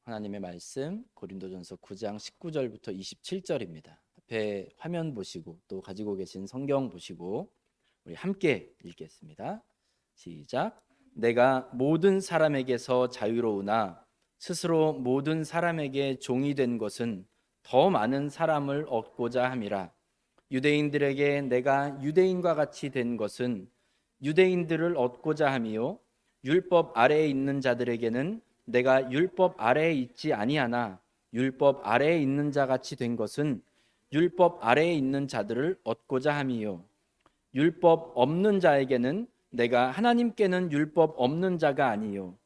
하나님의 말씀 고린도전서 9장 19절부터 27절입니다. 앞에 화면 보시고 또 가지고 계신 성경 보시고 우리 함께 읽겠습니다. 시작. 내가 모든 사람에게서 자유로우나 스스로 모든 사람에게 종이 된 것은 더 많은 사람을 얻고자 함이라. 유대인들에게 내가 유대인과 같이 된 것은 유대인들을 얻고자 함이요 율법 아래에 있는 자들에게는 내가 율법 아래에 있지 아니하나 율법 아래에 있는 자 같이 된 것은 율법 아래에 있는 자들을 얻고자 함이요 율법 없는 자에게는 내가 하나님께는 율법 없는 자가 아니요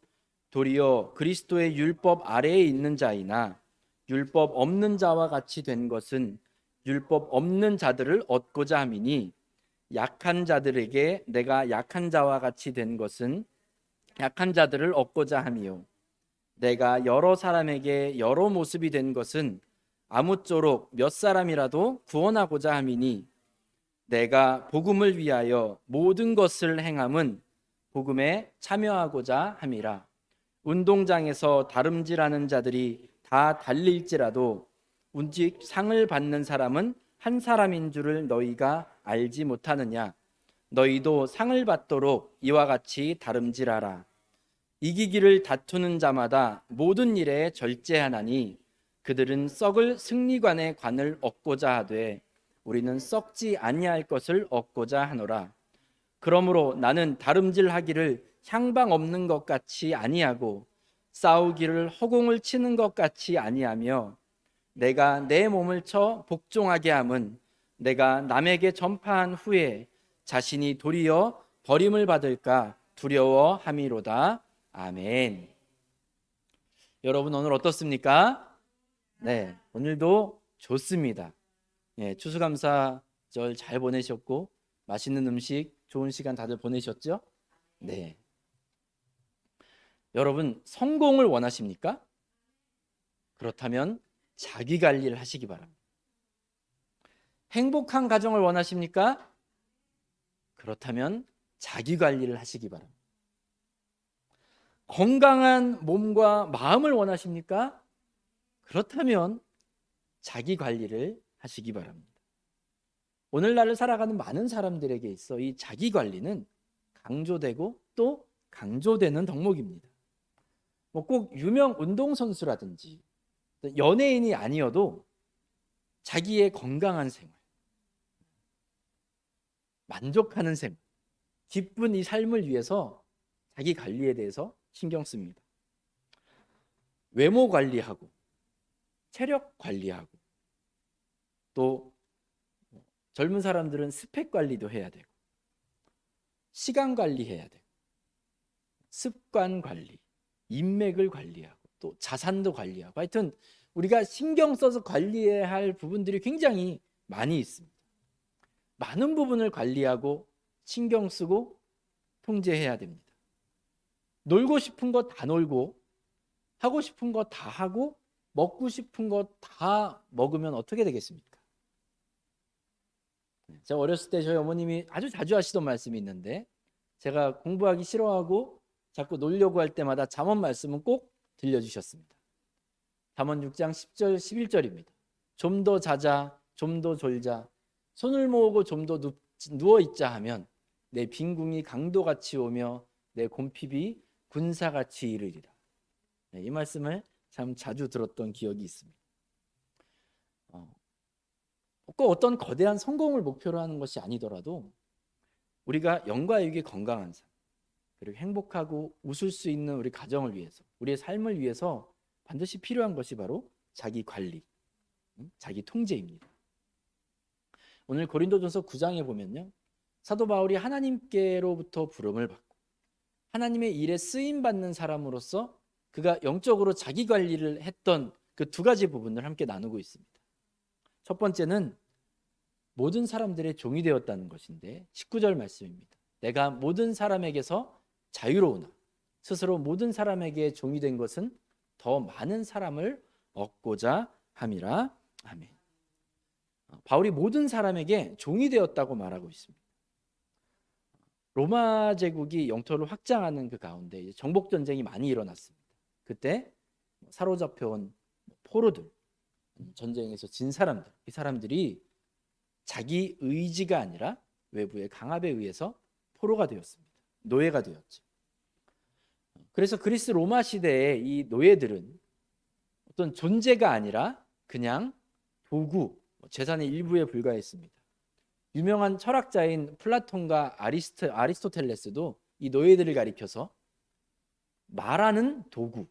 도리어 그리스도의 율법 아래에 있는 자이나 율법 없는 자와 같이 된 것은 율법 없는 자들을 얻고자 함이니 약한 자들에게 내가 약한 자와 같이 된 것은 약한 자들을 얻고자 함이요 내가 여러 사람에게 여러 모습이 된 것은 아무쪼록 몇 사람이라도 구원하고자 함이니 내가 복음을 위하여 모든 것을 행함은 복음에 참여하고자 함이라. 운동장에서 다름질하는 자들이 다 달릴지라도 오직 상을 받는 사람은 한 사람인 줄을 너희가 알지 못하느냐. 너희도 상을 받도록 이와 같이 다름질하라. 이기기를 다투는 자마다 모든 일에 절제하나니 그들은 썩을 승리관의 관을 얻고자 하되 우리는 썩지 아니할 것을 얻고자 하노라. 그러므로 나는 다름질하기를 향방 없는 것 같이 아니하고 싸우기를 허공을 치는 것 같이 아니하며 내가 내 몸을 쳐 복종하게 함은 내가 남에게 전파한 후에 자신이 도리어 버림을 받을까 두려워함이로다. 아멘. 여러분 오늘 어떻습니까? 네, 오늘도 좋습니다. 추수감사절 잘 보내셨고 맛있는 음식 좋은 시간 다들 보내셨죠? 네. 여러분 성공을 원하십니까? 그렇다면 자기 관리를 하시기 바랍니다. 행복한 가정을 원하십니까? 그렇다면 자기 관리를 하시기 바랍니다. 건강한 몸과 마음을 원하십니까? 그렇다면 자기 관리를 하시기 바랍니다. 오늘날을 살아가는 많은 사람들에게 있어 이 자기 관리는 강조되고 또 강조되는 덕목입니다. 꼭 유명 운동선수라든지 연예인이 아니어도 자기의 건강한 생활, 만족하는 생활, 기쁜 이 삶을 위해서 자기 관리에 대해서 신경 씁니다. 외모 관리하고 체력 관리하고 또 젊은 사람들은 스펙 관리도 해야 되고 시간 관리해야 되고 습관 관리, 인맥을 관리하고 또 자산도 관리하고 하여튼 우리가 신경 써서 관리해야 할 부분들이 굉장히 많이 있습니다. 많은 부분을 관리하고 신경 쓰고 통제해야 됩니다. 놀고 싶은 거 다 놀고 하고 싶은 거 다 하고 먹고 싶은 거 다 먹으면 어떻게 되겠습니까? 제가 어렸을 때 저희 어머님이 아주 자주 하시던 말씀이 있는데 제가 공부하기 싫어하고 자꾸 놀려고 할 때마다 잠언 말씀은 꼭 들려주셨습니다. 잠언 6장 10절 11절입니다. 좀 더 자자 좀 더 졸자 손을 모으고 좀 더 누워있자 하면 내 빈궁이 강도같이 오며 내 곰핍이 군사같이 이르리라. 이 말씀을 참 자주 들었던 기억이 있습니다. 꼭 어떤 거대한 성공을 목표로 하는 것이 아니더라도 우리가 영과 육의 건강한 삶 그리고 행복하고 웃을 수 있는 우리 가정을 위해서 우리의 삶을 위해서 반드시 필요한 것이 바로 자기 관리, 자기 통제입니다. 오늘 고린도전서 9장에 보면요 사도 바울이 하나님께로부터 부름을 받고 하나님의 일에 쓰임받는 사람으로서 그가 영적으로 자기 관리를 했던 그 두 가지 부분을 함께 나누고 있습니다. 첫 번째는 모든 사람들의 종이 되었다는 것인데 19절 말씀입니다. 내가 모든 사람에게서 자유로우나 스스로 모든 사람에게 종이 된 것은 더 많은 사람을 얻고자 함이라. 아멘. 바울이 모든 사람에게 종이 되었다고 말하고 있습니다. 로마 제국이 영토를 확장하는 그 가운데 정복 전쟁이 많이 일어났습니다. 그때 사로잡혀온 포로들, 전쟁에서 진 사람들, 이 사람들이 자기 의지가 아니라 외부의 강압에 의해서 포로가 되었습니다. 노예가 되었죠. 그래서 그리스 로마 시대의 이 노예들은 어떤 존재가 아니라 그냥 도구, 재산의 일부에 불과했습니다. 유명한 철학자인 플라톤과 아리스토텔레스도 이 노예들을 가리켜서 말하는 도구,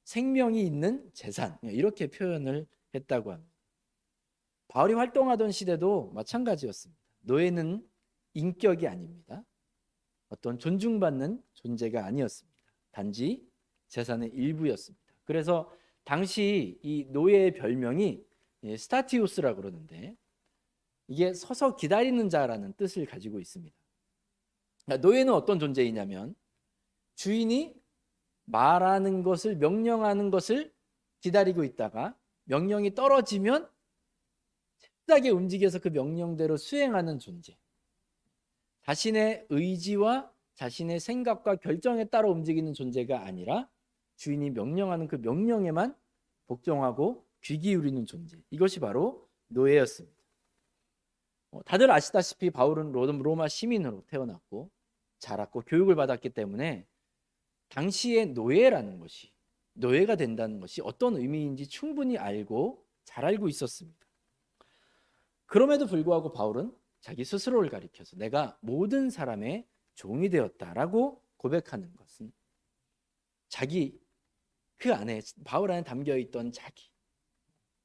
생명이 있는 재산, 이렇게 표현을 했다고 합니다. 바울이 활동하던 시대도 마찬가지였습니다. 노예는 인격이 아닙니다. 어떤 존중받는 존재가 아니었습니다. 단지 재산의 일부였습니다. 그래서 당시 이 노예의 별명이 스타티우스라고 그러는데, 이게 서서 기다리는 자라는 뜻을 가지고 있습니다. 노예는 어떤 존재이냐면 주인이 말하는 것을, 명령하는 것을 기다리고 있다가 명령이 떨어지면 잽싸게 움직여서 그 명령대로 수행하는 존재. 자신의 의지와 자신의 생각과 결정에 따라 움직이는 존재가 아니라 주인이 명령하는 그 명령에만 복종하고 귀 기울이는 존재. 이것이 바로 노예였습니다. 다들 아시다시피 바울은 로마 시민으로 태어났고 자랐고 교육을 받았기 때문에 당시의 노예라는 것이, 노예가 된다는 것이 어떤 의미인지 충분히 알고 잘 알고 있었습니다. 그럼에도 불구하고 바울은 자기 스스로를 가리켜서 내가 모든 사람의 종이 되었다라고 고백하는 것은 자기, 그 안에, 바울 안에 담겨있던 자기,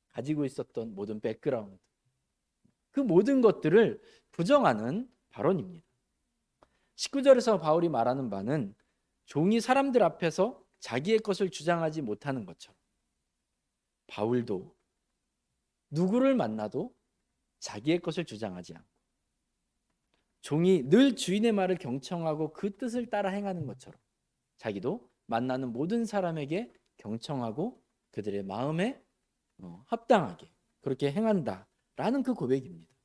가지고 있었던 모든 백그라운드, 그 모든 것들을 부정하는 발언입니다. 19절에서 바울이 말하는 바는 종이 사람들 앞에서 자기의 것을 주장하지 못하는 것처럼 바울도 누구를 만나도 자기의 것을 주장하지 않고 종이 늘 주인의 말을 경청하고 그 뜻을 따라 행하는 것처럼 자기도 만나는 모든 사람에게 경청하고 그들의 마음에 합당하게 그렇게 행한다라는 그 고백입니다.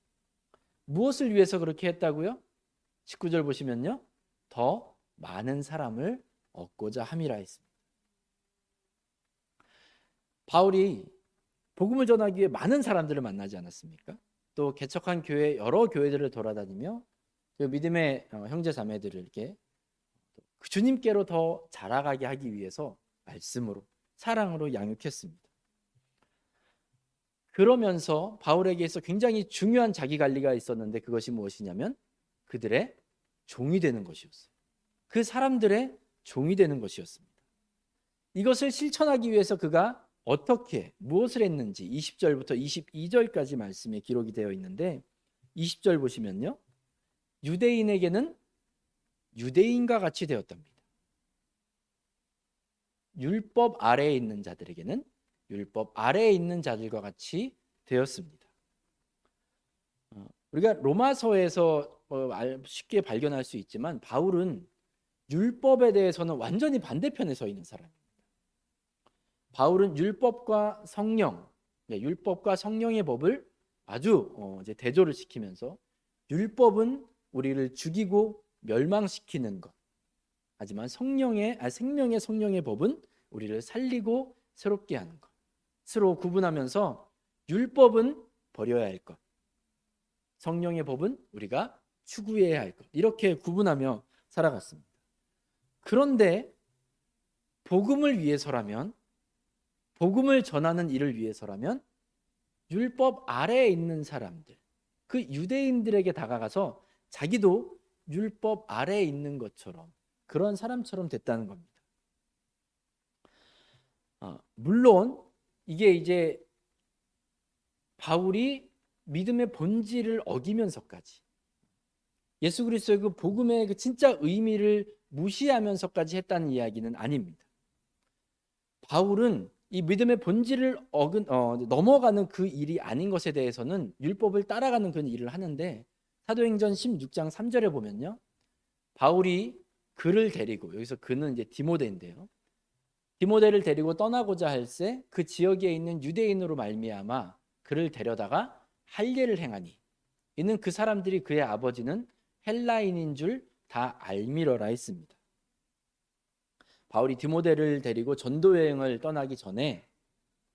무엇을 위해서 그렇게 했다고요? 19절 보시면요, 더 많은 사람을 얻고자 함이라 했습니다. 바울이 복음을 전하기 위해 많은 사람들을 만나지 않았습니까? 또 개척한 교회, 여러 교회들을 돌아다니며 그 믿음의 형제 자매들을 이렇게 주님께로 더 자라가게 하기 위해서 말씀으로, 사랑으로 양육했습니다. 그러면서 바울에게 있어 굉장히 중요한 자기관리가 있었는데, 그것이 무엇이냐면 그들의 종이 되는 것이었어요. 그 사람들의 종이 되는 것이었습니다. 이것을 실천하기 위해서 그가 어떻게, 무엇을 했는지 20절부터 22절까지 말씀에 기록이 되어 있는데, 20절 보시면요, 유대인에게는 유대인과 같이 되었답니다. 율법 아래에 있는 자들에게는 율법 아래에 있는 자들과 같이 되었습니다. 우리가 로마서에서 쉽게 발견할 수 있지만 바울은 율법에 대해서는 완전히 반대편에 서 있는 사람입니다. 바울은 율법과 성령, 율법과 성령의 법을 아주 이제 대조를 시키면서 율법은 우리를 죽이고 멸망시키는 것, 하지만 생명의 성령의 법은 우리를 살리고 새롭게 하는 것, 스스로 구분하면서 율법은 버려야 할 것, 성령의 법은 우리가 추구해야 할 것, 이렇게 구분하며 살아갔습니다. 그런데 복음을 위해서라면, 복음을 전하는 일을 위해서라면 율법 아래에 있는 사람들, 그 유대인들에게 다가가서 자기도 율법 아래에 있는 것처럼, 그런 사람처럼 됐다는 겁니다. 물론 이게 이제 바울이 믿음의 본질을 어기면서까지, 예수 그리스도의 그 복음의 그 진짜 의미를 무시하면서까지 했다는 이야기는 아닙니다. 바울은 이 믿음의 본질을 넘어가는 그 일이 아닌 것에 대해서는 율법을 따라가는 그런 일을 하는데, 사도행전 16장 3절에 보면요, 바울이 그를 데리고, 여기서 그는 이제 디모데인데요, 디모데를 데리고 떠나고자 할새 그 지역에 있는 유대인으로 말미암아 그를 데려다가 할례를 행하니 이는 그 사람들이 그의 아버지는 헬라인인 줄 다 알미러라 했습니다. 바울이 디모데를 데리고 전도 여행을 떠나기 전에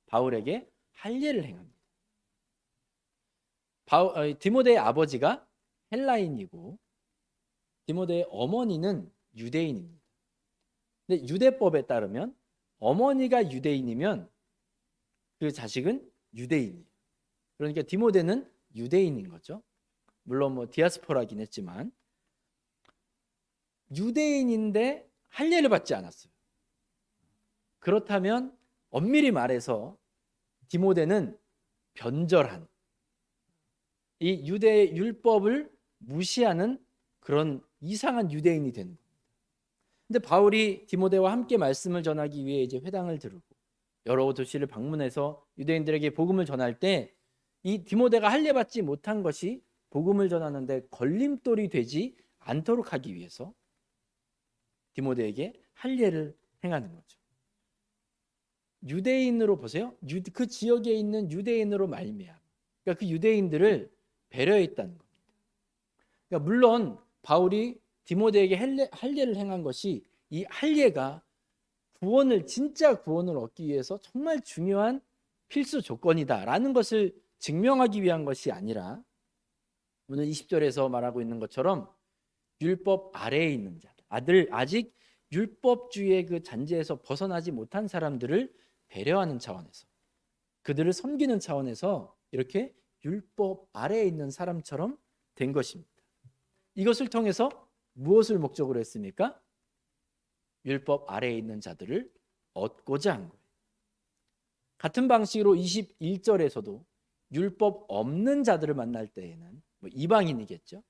바울에게 할례를 행합니다. 디모데의 아버지가 헬라인이고 디모데의 어머니는 유대인입니다. 근데 유대법에 따르면 어머니가 유대인이면 그 자식은 유대인이에요. 그러니까 디모데는 유대인인 거죠. 물론 뭐 디아스포라긴 했지만 유대인인데 할례를 받지 않았어요. 그렇다면 엄밀히 말해서 디모데는 변절한 이 유대의 율법을 무시하는 그런 이상한 유대인이 되는 겁니다. 근데 바울이 디모데와 함께 말씀을 전하기 위해 이제 회당을 들고 여러 도시를 방문해서 유대인들에게 복음을 전할 때 이 디모데가 할례 받지 못한 것이 복음을 전하는데 걸림돌이 되지 않도록 하기 위해서 디모데에게 할례를 행하는 거죠. 유대인으로 보세요. 그 지역에 있는 유대인으로 말미암아. 그러니까 그 유대인들을 배려했다는 겁니다. 그러니까 물론 바울이 디모데에게 할례를 행한 것이 이 할례가 진짜 구원을 얻기 위해서 정말 중요한 필수 조건이다라는 것을 증명하기 위한 것이 아니라 오늘 20절에서 말하고 있는 것처럼 율법 아래에 있는 자들, 아직 율법주의의 그 잔재에서 벗어나지 못한 사람들을 배려하는 차원에서 그들을 섬기는 차원에서 이렇게 율법 아래에 있는 사람처럼 된 것입니다. 이것을 통해서 무엇을 목적으로 했습니까? 율법 아래에 있는 자들을 얻고자 한 거예요. 같은 방식으로 21절에서도 율법 없는 자들을 만날 때에는 이방인이겠죠.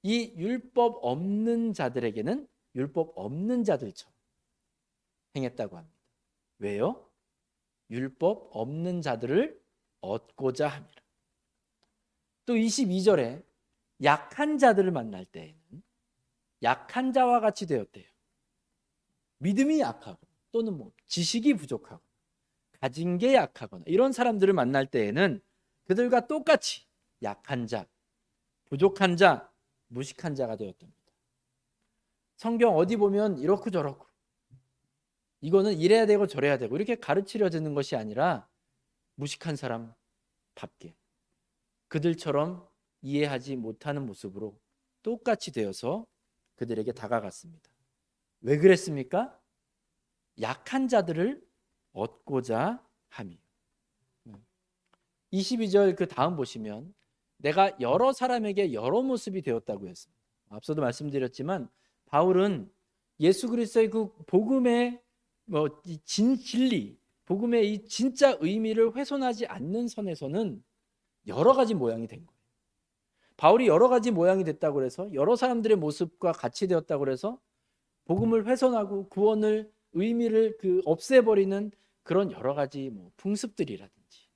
이 율법 없는 자들에게는 율법 없는 자들처럼 행했다고 합니다. 왜요? 율법 없는 자들을 얻고자 함이라. 또 22절에 약한 자들을 만날 때에는 약한 자와 같이 되었대요. 믿음이 약하고 또는 지식이 부족하고 가진 게 약하거나 이런 사람들을 만날 때에는 그들과 똑같이 약한 자, 부족한 자, 무식한 자가 되었답니다. 성경 어디 보면 이렇고 저렇고 이거는 이래야 되고 저래야 되고 이렇게 가르치려 드는 것이 아니라 무식한 사람답게 그들처럼 이해하지 못하는 모습으로 똑같이 되어서 그들에게 다가갔습니다. 왜 그랬습니까? 약한 자들을 얻고자 함이. 22절 그 다음 보시면 내가 여러 사람에게 여러 모습이 되었다고 했습니다. 앞서도 말씀드렸지만 바울은 예수 그리스도의 그 복음의 진리, 복음의 이 진짜 의미를 훼손하지 않는 선에서는 여러 가지 모양이 된 거예요. 바울이 여러 가지 모양이 됐다고 해서 여러 사람들의 모습과 같이 되었다고 해서 복음을 훼손하고 구원을 의미를 없애버리는 그런 여러 가지 풍습들이라든지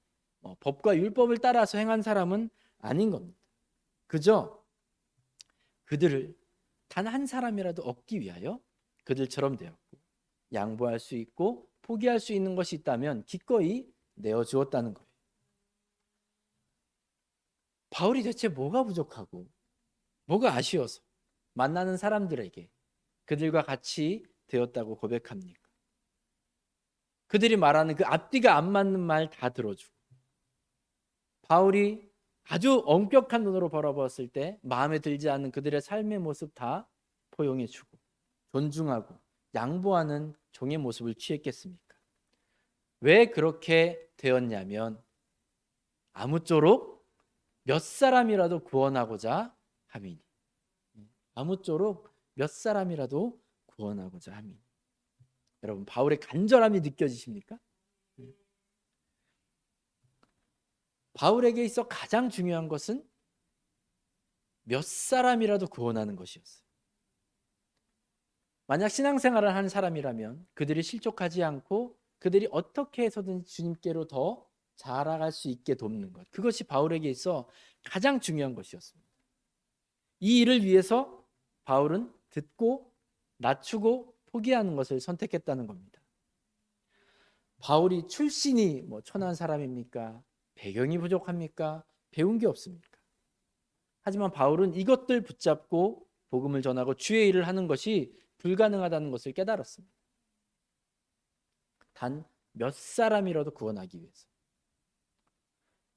법과 율법을 따라서 행한 사람은 아닌 겁니다. 그저 그들을 단 한 사람이라도 얻기 위하여 그들처럼 되었고 양보할 수 있고 포기할 수 있는 것이 있다면 기꺼이 내어주었다는 거예요. 바울이 대체 뭐가 부족하고 뭐가 아쉬워서 만나는 사람들에게 그들과 같이 되었다고 고백합니까? 그들이 말하는 그 앞뒤가 안 맞는 말 다 들어주고 바울이 아주 엄격한 눈으로 바라보았을 때 마음에 들지 않는 그들의 삶의 모습 다 포용해주고 존중하고 양보하는 종의 모습을 취했겠습니까? 왜 그렇게 되었냐면 아무쪼록 몇 사람이라도 구원하고자 함이니. 아무쪼록 몇 사람이라도 구원하고자 함이니. 여러분 바울의 간절함이 느껴지십니까? 바울에게 있어 가장 중요한 것은 몇 사람이라도 구원하는 것이었어요. 만약 신앙생활을 하는 사람이라면 그들이 실족하지 않고 그들이 어떻게 해서든 주님께로 더 자라갈 수 있게 돕는 것, 그것이 바울에게 있어 가장 중요한 것이었습니다. 이 일을 위해서 바울은 듣고 낮추고 포기하는 것을 선택했다는 겁니다. 바울이 출신이 천한 사람입니까? 배경이 부족합니까? 배운 게 없습니까? 하지만 바울은 이것들 붙잡고 복음을 전하고 주의 일을 하는 것이 불가능하다는 것을 깨달았습니다. 단 몇 사람이라도 구원하기 위해서.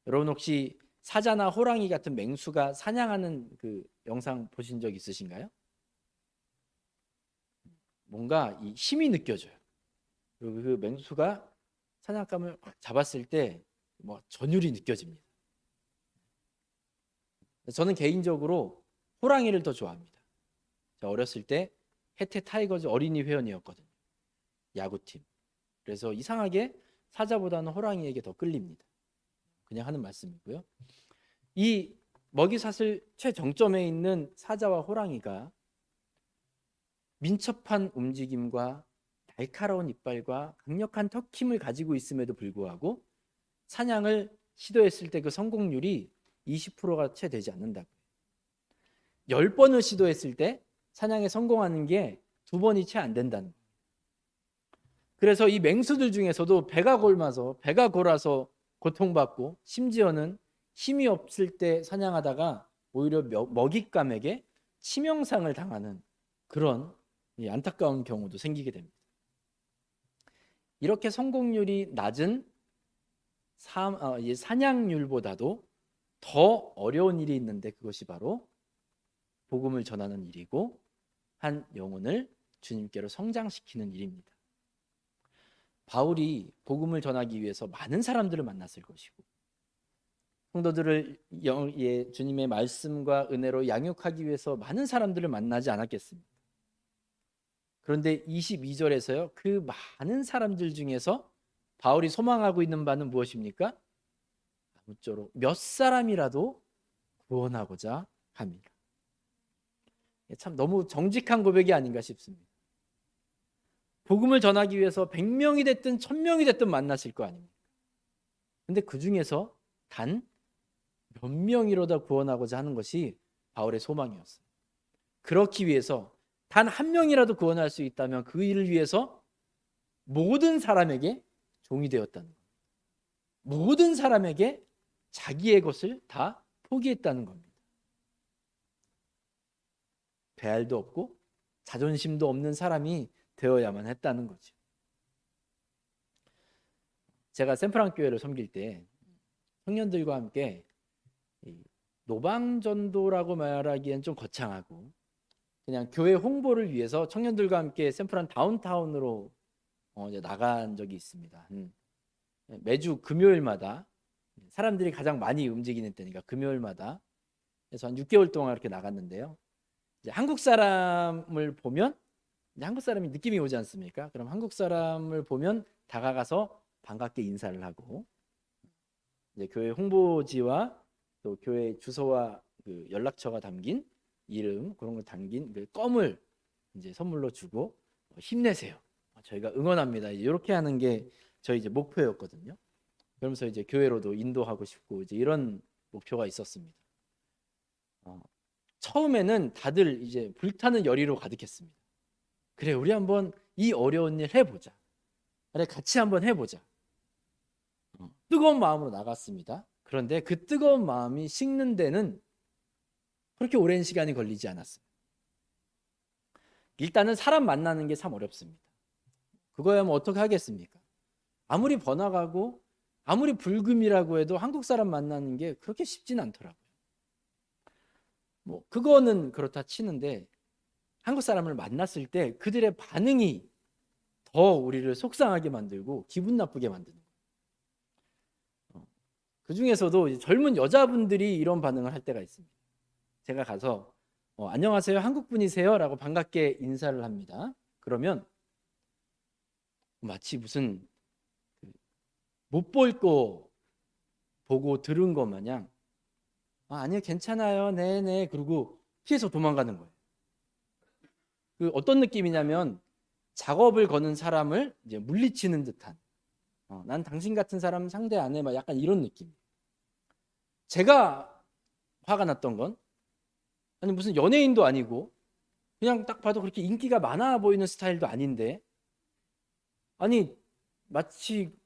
여러분 혹시 사자나 호랑이 같은 맹수가 사냥하는 그 영상 보신 적 있으신가요? 뭔가 이 힘이 느껴져요. 그리고 그 맹수가 사냥감을 확 잡았을 때 뭐 전율이 느껴집니다. 저는 개인적으로 호랑이를 더 좋아합니다. 제가 어렸을 때 혜태 타이거즈 어린이 회원이었거든요. 야구팀. 그래서 이상하게 사자보다는 호랑이에게 더 끌립니다. 그냥 하는 말씀이고요. 이 먹이사슬 최정점에 있는 사자와 호랑이가 민첩한 움직임과 날카로운 이빨과 강력한 턱힘을 가지고 있음에도 불구하고 사냥을 시도했을 때 그 성공률이 20%가 채 되지 않는다고요. 10번을 시도했을 때 사냥에 성공하는 게 2번이 채 안 된다는 거예요. 그래서 이 맹수들 중에서도 배가 골아서 고통받고 심지어는 힘이 없을 때 사냥하다가 오히려 먹잇감에게 치명상을 당하는 그런 안타까운 경우도 생기게 됩니다. 이렇게 성공률이 낮은 사냥률보다도 더 어려운 일이 있는데 그것이 바로 복음을 전하는 일이고 한 영혼을 주님께로 성장시키는 일입니다. 바울이 복음을 전하기 위해서 많은 사람들을 만났을 것이고 성도들을 주님의 말씀과 은혜로 양육하기 위해서 많은 사람들을 만나지 않았겠습니까? 그런데 22절에서요, 그 많은 사람들 중에서 바울이 소망하고 있는 바는 무엇입니까? 아무쪼록 몇 사람이라도 구원하고자 합니다. 참 너무 정직한 고백이 아닌가 싶습니다. 복음을 전하기 위해서 100명이 됐든 1000명이 됐든 만나실 거 아닙니까? 근데 그 중에서 단 몇 명이라도 구원하고자 하는 것이 바울의 소망이었어요. 그렇기 위해서 단 한 명이라도 구원할 수 있다면 그 일을 위해서 모든 사람에게 종이 되었다는 겁니다. 모든 사람에게 자기의 것을 다 포기했다는 겁니다. 배알도 없고 자존심도 없는 사람이 되어야만 했다는 거죠. 제가 샌프란 교회를 섬길 때 청년들과 함께 노방전도라고 말하기엔 좀 거창하고 그냥 교회 홍보를 위해서 청년들과 함께 샌프란 다운타운으로 이제 나간 적이 있습니다. 매주 금요일마다 사람들이 가장 많이 움직이는 때니까 금요일마다 그래서 한 6개월 동안 이렇게 나갔는데요. 이제 한국 사람을 보면 이제 한국 사람이 느낌이 오지 않습니까? 그럼 한국 사람을 보면 다가가서 반갑게 인사를 하고 이제 교회 홍보지와 또 교회 주소와 그 연락처가 담긴 이름 그런 걸 담긴 그 껌을 이제 선물로 주고 힘내세요. 저희가 응원합니다. 이렇게 하는 게 저희 이제 목표였거든요. 그러면서 이제 교회로도 인도하고 싶고 이제 이런 목표가 있었습니다. 처음에는 다들 이제 불타는 열의로 가득했습니다. 그래, 우리 한번 이 어려운 일 해보자. 그래, 같이 한번 해보자. 뜨거운 마음으로 나갔습니다. 그런데 그 뜨거운 마음이 식는 데는 그렇게 오랜 시간이 걸리지 않았어요. 일단은 사람 만나는 게 참 어렵습니다. 그거야 뭐 어떻게 하겠습니까? 아무리 번화가고 아무리 불금이라고 해도 한국 사람 만나는 게 그렇게 쉽진 않더라고요. 뭐 그거는 그렇다 치는데 한국 사람을 만났을 때 그들의 반응이 더 우리를 속상하게 만들고 기분 나쁘게 만드는 거예요. 그 중에서도 젊은 여자분들이 이런 반응을 할 때가 있습니다. 제가 가서 안녕하세요, 한국 분이세요? 라고 반갑게 인사를 합니다. 그러면 마치 무슨 못 볼 거 보고 들은 것 마냥 아니요, 괜찮아요, 네네, 그리고 피해서 도망가는 거예요. 그 어떤 느낌이냐면 작업을 거는 사람을 이제 물리치는 듯한 난 당신 같은 사람 상대 안 해, 막 약간 이런 느낌. 제가 화가 났던 건 아니 무슨 연예인도 아니고 그냥 딱 봐도 그렇게 인기가 많아 보이는 스타일도 아닌데 아니 마치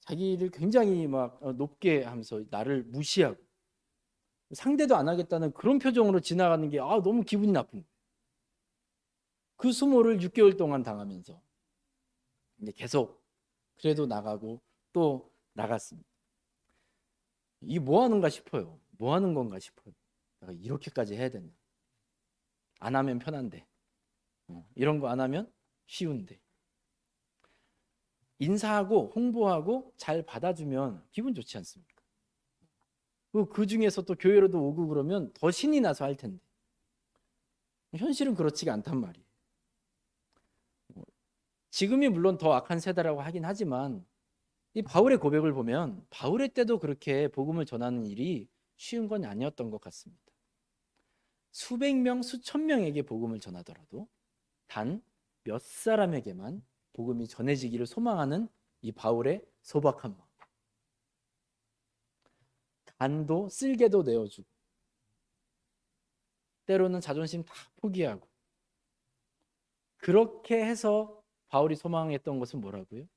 자기를 굉장히 막 높게 하면서 나를 무시하고 상대도 안 하겠다는 그런 표정으로 지나가는 게 너무 기분이 나쁜 거예요. 그 수모를 6개월 동안 당하면서 이제 계속 그래도 나가고 또 나갔습니다. 이게 뭐 하는가 싶어요. 뭐 하는 건가 싶어요. 내가 이렇게까지 해야 되나? 안 하면 편한데, 이런 거 안 하면 쉬운데. 인사하고 홍보하고 잘 받아주면 기분 좋지 않습니까? 그 중에서 또 교회로도 오고 그러면 더 신이 나서 할 텐데. 현실은 그렇지가 않단 말이에요. 지금이 물론 더 악한 세대라고 하긴 하지만 이 바울의 고백을 보면 바울의 때도 그렇게 복음을 전하는 일이 쉬운 건 아니었던 것 같습니다. 수백 명, 수천 명에게 복음을 전하더라도 단 몇 사람에게만 복음이 전해지기를 소망하는 이 바울의 소박한 마음. 간도 쓸개도 내어주고 때로는 자존심 다 포기하고 그렇게 해서 바울이 소망했던 것은 뭐라고요?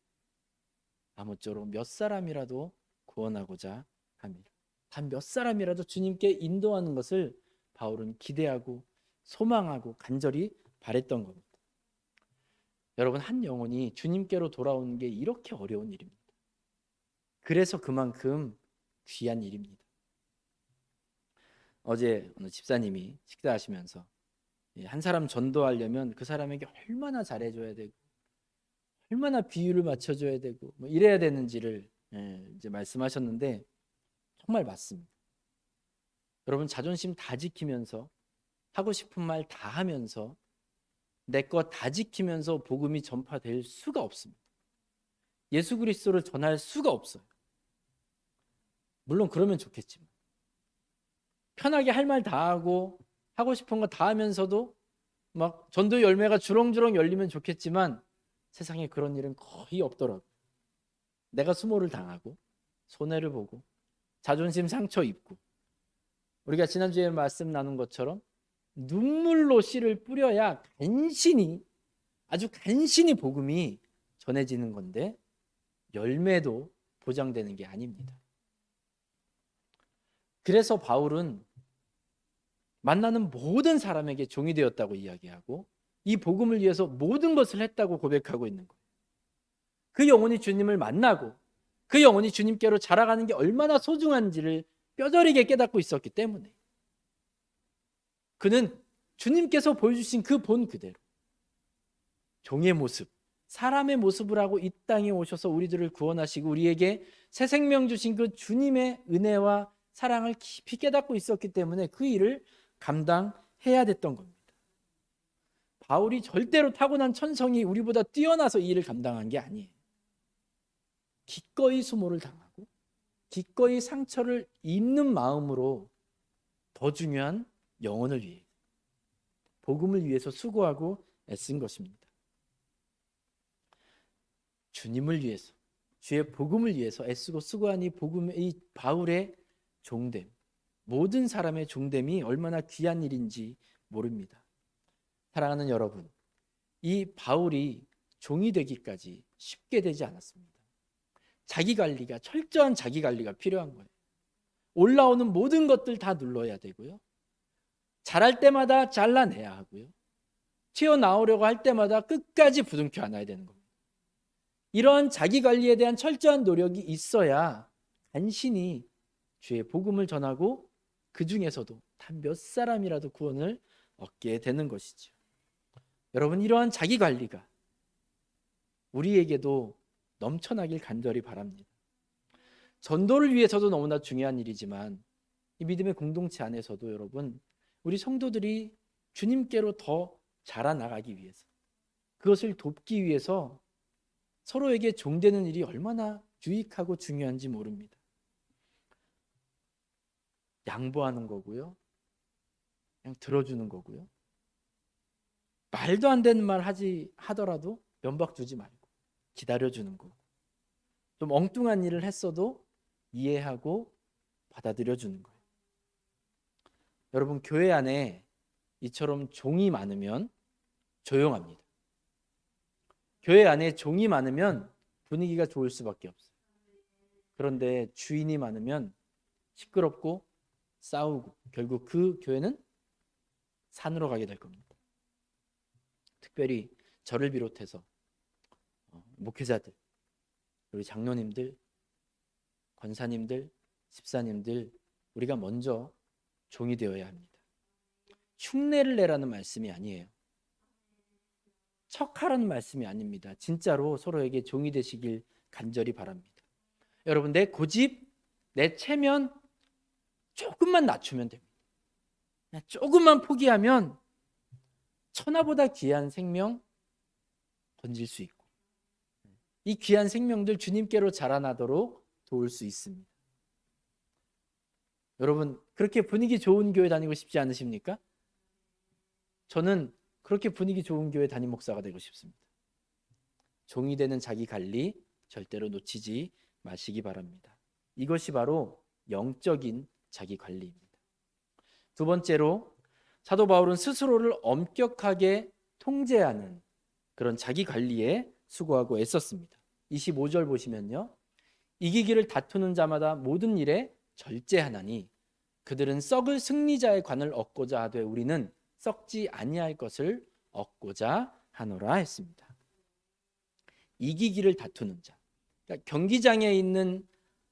아무쪼록 몇 사람이라도 구원하고자 합니다. 단 몇 사람이라도 주님께 인도하는 것을 바울은 기대하고 소망하고 간절히 바랬던 겁니다. 여러분, 한 영혼이 주님께로 돌아오는 게 이렇게 어려운 일입니다. 그래서 그만큼 귀한 일입니다. 어제 어느 집사님이 식사하시면서 한 사람 전도하려면 그 사람에게 얼마나 잘해줘야 되고 얼마나 비율을 맞춰줘야 되고 뭐 이래야 되는지를 이제 말씀하셨는데 정말 맞습니다. 여러분, 자존심 다 지키면서 하고 싶은 말 다 하면서 내 것 다 지키면서 복음이 전파될 수가 없습니다. 예수 그리스도를 전할 수가 없어요. 물론 그러면 좋겠지만 편하게 할 말 다 하고 하고 싶은 거 다 하면서도 막 전도 열매가 주렁주렁 열리면 좋겠지만 세상에 그런 일은 거의 없더라고요. 내가 수모를 당하고 손해를 보고 자존심 상처 입고 우리가 지난주에 말씀 나눈 것처럼 눈물로 씨를 뿌려야 간신히 아주 간신히 복음이 전해지는 건데 열매도 보장되는 게 아닙니다. 그래서 바울은 만나는 모든 사람에게 종이 되었다고 이야기하고 이 복음을 위해서 모든 것을 했다고 고백하고 있는 거예요. 그 영혼이 주님을 만나고 그 영혼이 주님께로 자라가는 게 얼마나 소중한지를 뼈저리게 깨닫고 있었기 때문에 그는 주님께서 보여주신 그 본 그대로 종의 모습, 사람의 모습을 하고 이 땅에 오셔서 우리들을 구원하시고 우리에게 새 생명 주신 그 주님의 은혜와 사랑을 깊이 깨닫고 있었기 때문에 그 일을 감당해야 됐던 겁니다. 바울이 절대로 타고난 천성이 우리보다 뛰어나서 이 일을 감당한 게 아니에요. 기꺼이 수모를 당하고 기꺼이 상처를 입는 마음으로 더 중요한 영혼을 위해 복음을 위해서 수고하고 애쓴 것입니다. 주님을 위해서 주의 복음을 위해서 애쓰고 수고한 이 바울의 종됨, 모든 사람의 종됨이 얼마나 귀한 일인지 모릅니다. 사랑하는 여러분, 이 바울이 종이 되기까지 쉽게 되지 않았습니다. 자기관리가 철저한 자기관리가 필요한 거예요. 올라오는 모든 것들 다 눌러야 되고요. 잘할 때마다 잘라내야 하고요. 튀어나오려고 할 때마다 끝까지 부둥켜 안아야 되는 겁니다. 이런 자기관리에 대한 철저한 노력이 있어야 간신히 주의 복음을 전하고 그 중에서도 단 몇 사람이라도 구원을 얻게 되는 것이죠. 여러분, 이러한 자기관리가 우리에게도 넘쳐나길 간절히 바랍니다. 전도를 위해서도 너무나 중요한 일이지만 이 믿음의 공동체 안에서도 여러분, 우리 성도들이 주님께로 더 자라나가기 위해서 그것을 돕기 위해서 서로에게 종되는 일이 얼마나 유익하고 중요한지 모릅니다. 양보하는 거고요. 그냥 들어주는 거고요. 말도 안 되는 말 하더라도 면박 두지 말고 기다려주는 거고 좀 엉뚱한 일을 했어도 이해하고 받아들여주는 거예요. 여러분, 교회 안에 이처럼 종이 많으면 조용합니다. 교회 안에 종이 많으면 분위기가 좋을 수밖에 없어요. 그런데 주인이 많으면 시끄럽고 싸우고 결국 그 교회는 산으로 가게 될 겁니다. 특별히 저를 비롯해서 목회자들, 우리 장로님들, 권사님들, 집사님들, 우리가 먼저 종이 되어야 합니다. 흉내를 내라는 말씀이 아니에요. 척하라는 말씀이 아닙니다. 진짜로 서로에게 종이 되시길 간절히 바랍니다. 여러분, 내 고집, 내 체면 조금만 낮추면 됩니다. 조금만 포기하면 천하보다 귀한 생명 건질 수 있고, 이 귀한 생명들 주님께로 자라나도록 도울 수 있습니다. 여러분, 그렇게 분위기 좋은 교회 다니고 싶지 않으십니까? 저는 그렇게 분위기 좋은 교회 담임 목사가 되고 싶습니다. 종이 되는 자기 관리 절대로 놓치지 마시기 바랍니다. 이것이 바로 영적인 자기 관리입니다. 두 번째로, 사도 바울은 스스로를 엄격하게 통제하는 그런 자기 관리에 수고하고 애썼습니다. 25절 보시면요, 이기기를 다투는 자마다 모든 일에 절제하나니 그들은 썩을 승리자의 관을 얻고자 하되 우리는 썩지 아니할 것을 얻고자 하노라 했습니다. 이기기를 다투는 자, 그러니까 경기장에 있는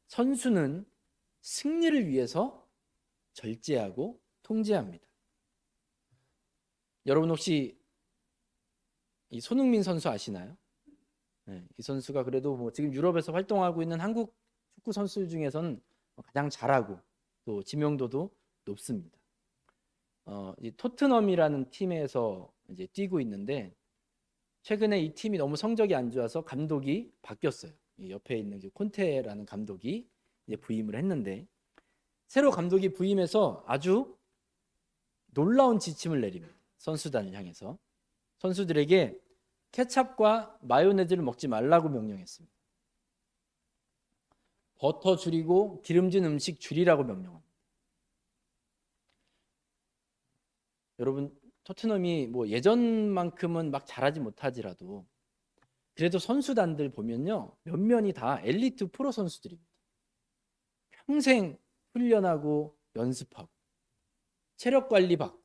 선수는 승리를 위해서 절제하고 통제합니다. 여러분 혹시 이 손흥민 선수 아시나요? 네, 이 선수가 그래도 뭐 지금 유럽에서 활동하고 있는 한국 축구 선수 중에서는 가장 잘하고 또 지명도도 높습니다. 이 토트넘이라는 팀에서 이제 뛰고 있는데, 최근에 이 팀이 너무 성적이 안 좋아서 감독이 바뀌었어요. 옆에 있는 콘테라는 감독이 이제 부임을 했는데, 새로 감독이 부임해서 아주 놀라운 지침을 내립니다. 선수단을 향해서 선수들에게 케찹과 마요네즈를 먹지 말라고 명령했습니다. 버터 줄이고 기름진 음식 줄이라고 명령합니다. 여러분, 토트넘이 뭐 예전만큼은 막 잘하지 못하지라도 그래도 선수단들 보면요, 몇몇이 다 엘리트 프로 선수들입니다. 평생 훈련하고 연습하고 체력 관리 받고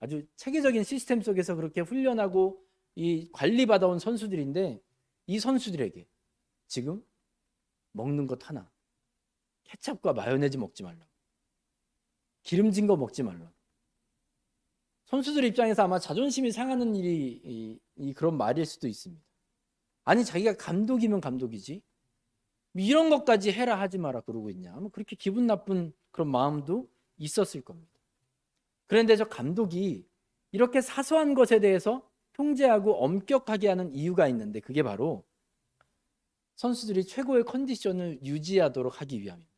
아주 체계적인 시스템 속에서 그렇게 훈련하고 이 관리받아온 선수들인데, 이 선수들에게 지금 먹는 것 하나, 케찹과 마요네즈 먹지 말라고, 기름진 거 먹지 말라고. 선수들 입장에서 아마 자존심이 상하는 일이 그런 말일 수도 있습니다. 아니, 자기가 감독이면 감독이지 이런 것까지 해라 하지 마라 그러고 있냐, 아마 그렇게 기분 나쁜 그런 마음도 있었을 겁니다. 그런데 저 감독이 이렇게 사소한 것에 대해서 통제하고 엄격하게 하는 이유가 있는데, 그게 바로 선수들이 최고의 컨디션을 유지하도록 하기 위함입니다.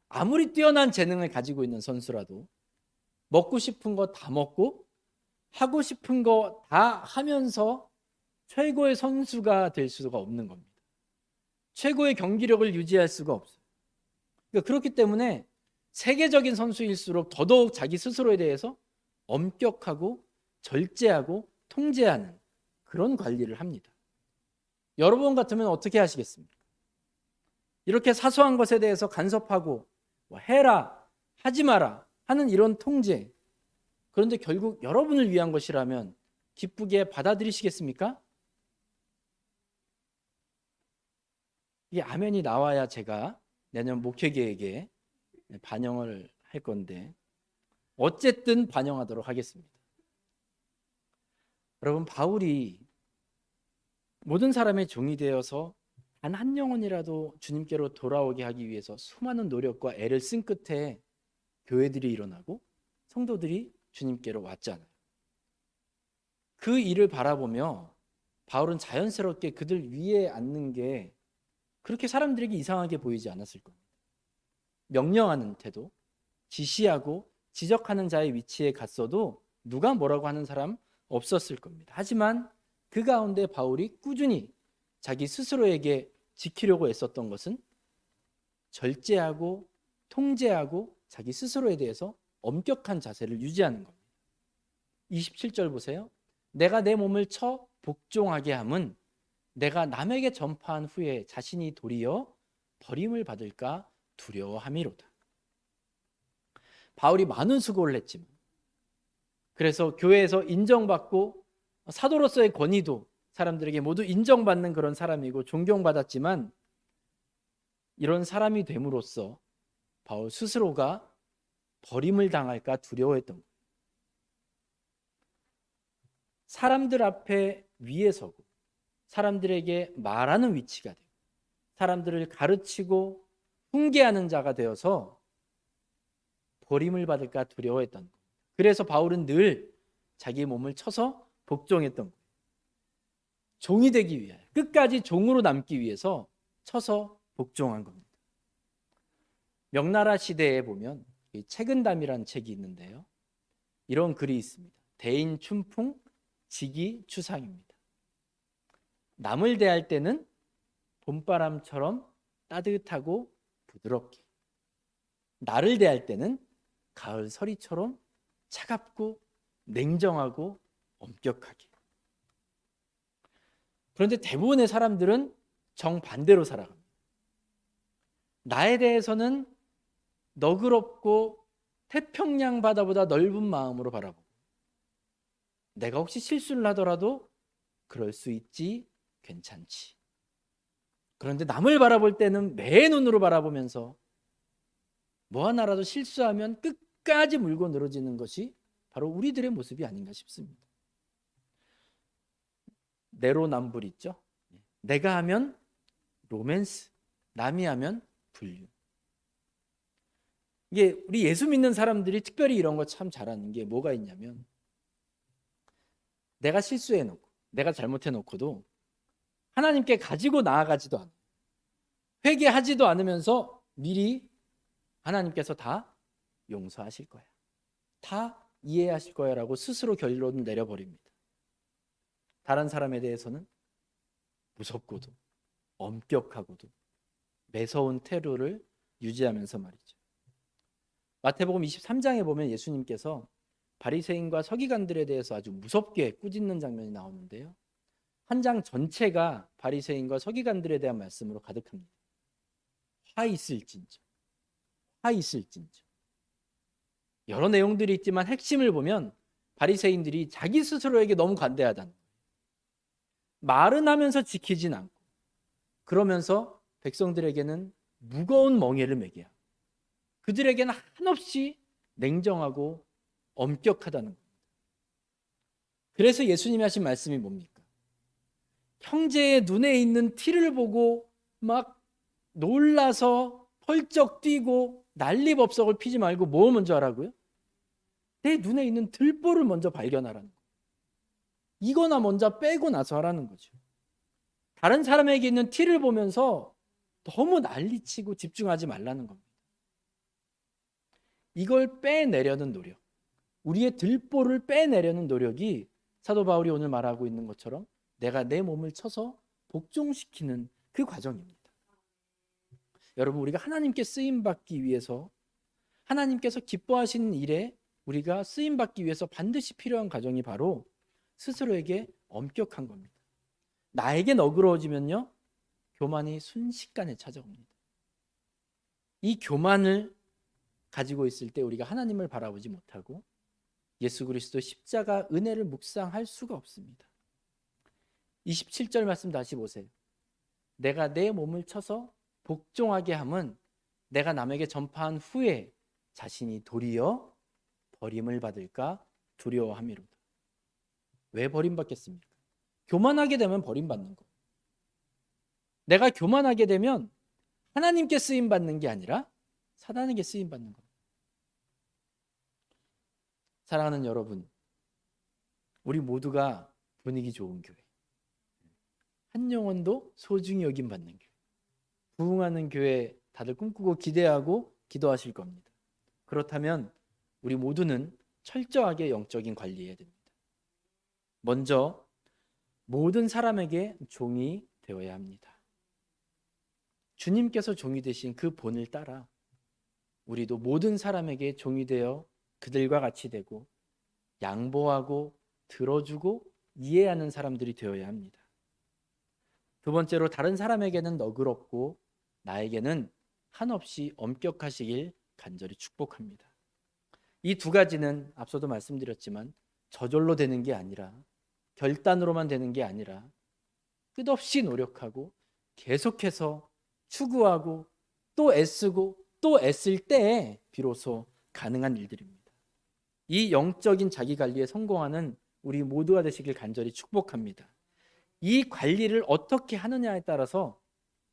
아무리 뛰어난 재능을 가지고 있는 선수라도 먹고 싶은 거 다 먹고 하고 싶은 거 다 하면서 최고의 선수가 될 수가 없는 겁니다. 최고의 경기력을 유지할 수가 없어요. 그러니까 그렇기 때문에 세계적인 선수일수록 더더욱 자기 스스로에 대해서 엄격하고 절제하고 통제하는 그런 관리를 합니다. 여러분 같으면 어떻게 하시겠습니까? 이렇게 사소한 것에 대해서 간섭하고 뭐 해라 하지 마라 하는 이런 통제, 그런데 결국 여러분을 위한 것이라면 기쁘게 받아들이시겠습니까? 이게 아멘이 나와야 제가 내년 목회 계획에 반영을 할 건데, 어쨌든 반영하도록 하겠습니다. 여러분, 바울이 모든 사람의 종이 되어서 단 한 영혼이라도 주님께로 돌아오게 하기 위해서 수많은 노력과 애를 쓴 끝에 교회들이 일어나고 성도들이 주님께로 왔잖아요. 그 일을 바라보며 바울은 자연스럽게 그들 위에 앉는 게 그렇게 사람들에게 이상하게 보이지 않았을 겁니다. 명령하는 태도, 지시하고 지적하는 자의 위치에 갔어도 누가 뭐라고 하는 사람 없었을 겁니다. 하지만 그 가운데 바울이 꾸준히 자기 스스로에게 지키려고 애썼던 것은 절제하고 통제하고 자기 스스로에 대해서 엄격한 자세를 유지하는 겁니다. 27절 보세요. 내가 내 몸을 쳐 복종하게 함은 내가 남에게 전파한 후에 자신이 도리어 버림을 받을까 두려워함이로다. 바울이 많은 수고를 했지만, 그래서 교회에서 인정받고 사도로서의 권위도 사람들에게 모두 인정받는 그런 사람이고 존경받았지만 이런 사람이 됨으로써 바울 스스로가 버림을 당할까 두려워했던 거예요. 사람들 앞에 위에 서고 사람들에게 말하는 위치가 되고 사람들을 가르치고 훈계하는 자가 되어서 버림을 받을까 두려워했던 거예요. 그래서 바울은 늘 자기 몸을 쳐서 복종했던 거예요. 종이 되기 위하여, 끝까지 종으로 남기 위해서 쳐서 복종한 겁니다. 명나라 시대에 보면 책은담이라는 책이 있는데요. 이런 글이 있습니다. 대인 춘풍 직이 추상입니다. 남을 대할 때는 봄바람처럼 따뜻하고 부드럽게, 나를 대할 때는 가을 서리처럼 차갑고 냉정하고 엄격하게. 그런데 대부분의 사람들은 정반대로 살아갑니다. 나에 대해서는 너그럽고 태평양 바다보다 넓은 마음으로 바라보고 내가 혹시 실수를 하더라도 그럴 수 있지, 괜찮지. 그런데 남을 바라볼 때는 매 눈으로 바라보면서 뭐 하나라도 실수하면 끝까지 물고 늘어지는 것이 바로 우리들의 모습이 아닌가 싶습니다. 내로남불 있죠? 내가 하면 로맨스, 남이 하면 불륜. 이게 우리 예수 믿는 사람들이 특별히 이런 거 참 잘하는 게 뭐가 있냐면 내가 실수해놓고 내가 잘못해놓고도 하나님께 가지고 나아가지도 않아요. 회개하지도 않으면서 미리 하나님께서 다 용서하실 거야, 다 이해하실 거야 라고 스스로 결론을 내려버립니다. 다른 사람에 대해서는 무섭고도 엄격하고도 매서운 태도를 유지하면서 말이죠. 마태복음 23장에 보면 예수님께서 바리새인과 서기관들에 대해서 아주 무섭게 꾸짖는 장면이 나오는데요. 한 장 전체가 바리새인과 서기관들에 대한 말씀으로 가득합니다. 화 있을진저, 화 있을진저. 여러 내용들이 있지만 핵심을 보면 바리새인들이 자기 스스로에게 너무 관대하다는 거예요. 말은 하면서 지키진 않고 그러면서 백성들에게는 무거운 멍에를 매게 하고 그들에게는 한없이 냉정하고 엄격하다는 겁니다. 그래서 예수님이 하신 말씀이 뭡니까? 형제의 눈에 있는 티를 보고 막 놀라서 펄쩍 뛰고 난리법석을 피지 말고 뭐 먼저 하라고요? 내 눈에 있는 들보를 먼저 발견하라는 거예요. 이거나 먼저 빼고 나서 하라는 거죠. 다른 사람에게 있는 티를 보면서 너무 난리치고 집중하지 말라는 겁니다. 이걸 빼내려는 노력, 우리의 들보를 빼내려는 노력이 사도 바울이 오늘 말하고 있는 것처럼 내가 내 몸을 쳐서 복종시키는 그 과정입니다. 여러분, 우리가 하나님께 쓰임받기 위해서, 하나님께서 기뻐하시는 일에 우리가 쓰임받기 위해서 반드시 필요한 과정이 바로 스스로에게 엄격한 겁니다. 나에게 너그러워지면요, 교만이 순식간에 찾아옵니다. 이 교만을 가지고 있을 때 우리가 하나님을 바라보지 못하고 예수 그리스도 십자가 은혜를 묵상할 수가 없습니다. 27절 말씀 다시 보세요. 내가 내 몸을 쳐서 복종하게 함은 내가 남에게 전파한 후에 자신이 도리어 버림을 받을까 두려워함이로다. 왜 버림받겠습니까? 교만하게 되면 버림받는 거. 내가 교만하게 되면 하나님께 쓰임받는 게 아니라 사단에게 쓰임받는 거. 사랑하는 여러분, 우리 모두가 분위기 좋은 교회, 한 영혼도 소중히 여김받는 교회, 부흥하는 교회 다들 꿈꾸고 기대하고 기도하실 겁니다. 그렇다면 우리 모두는 철저하게 영적인 관리해야 됩니다. 먼저 모든 사람에게 종이 되어야 합니다. 주님께서 종이 되신 그 본을 따라 우리도 모든 사람에게 종이 되어 그들과 같이 되고 양보하고 들어주고 이해하는 사람들이 되어야 합니다. 두 번째로 다른 사람에게는 너그럽고 나에게는 한없이 엄격하시길 간절히 축복합니다. 이 두 가지는 앞서도 말씀드렸지만 저절로 되는 게 아니라 결단으로만 되는 게 아니라 끝없이 노력하고 계속해서 추구하고 또 애쓰고 또 애쓸 때에 비로소 가능한 일들입니다. 이 영적인 자기 관리에 성공하는 우리 모두가 되시길 간절히 축복합니다. 이 관리를 어떻게 하느냐에 따라서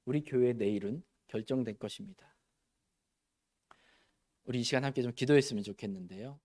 우리 교회의 내일은 결정될 것입니다. 우리 이 시간 함께 좀 기도했으면 좋겠는데요.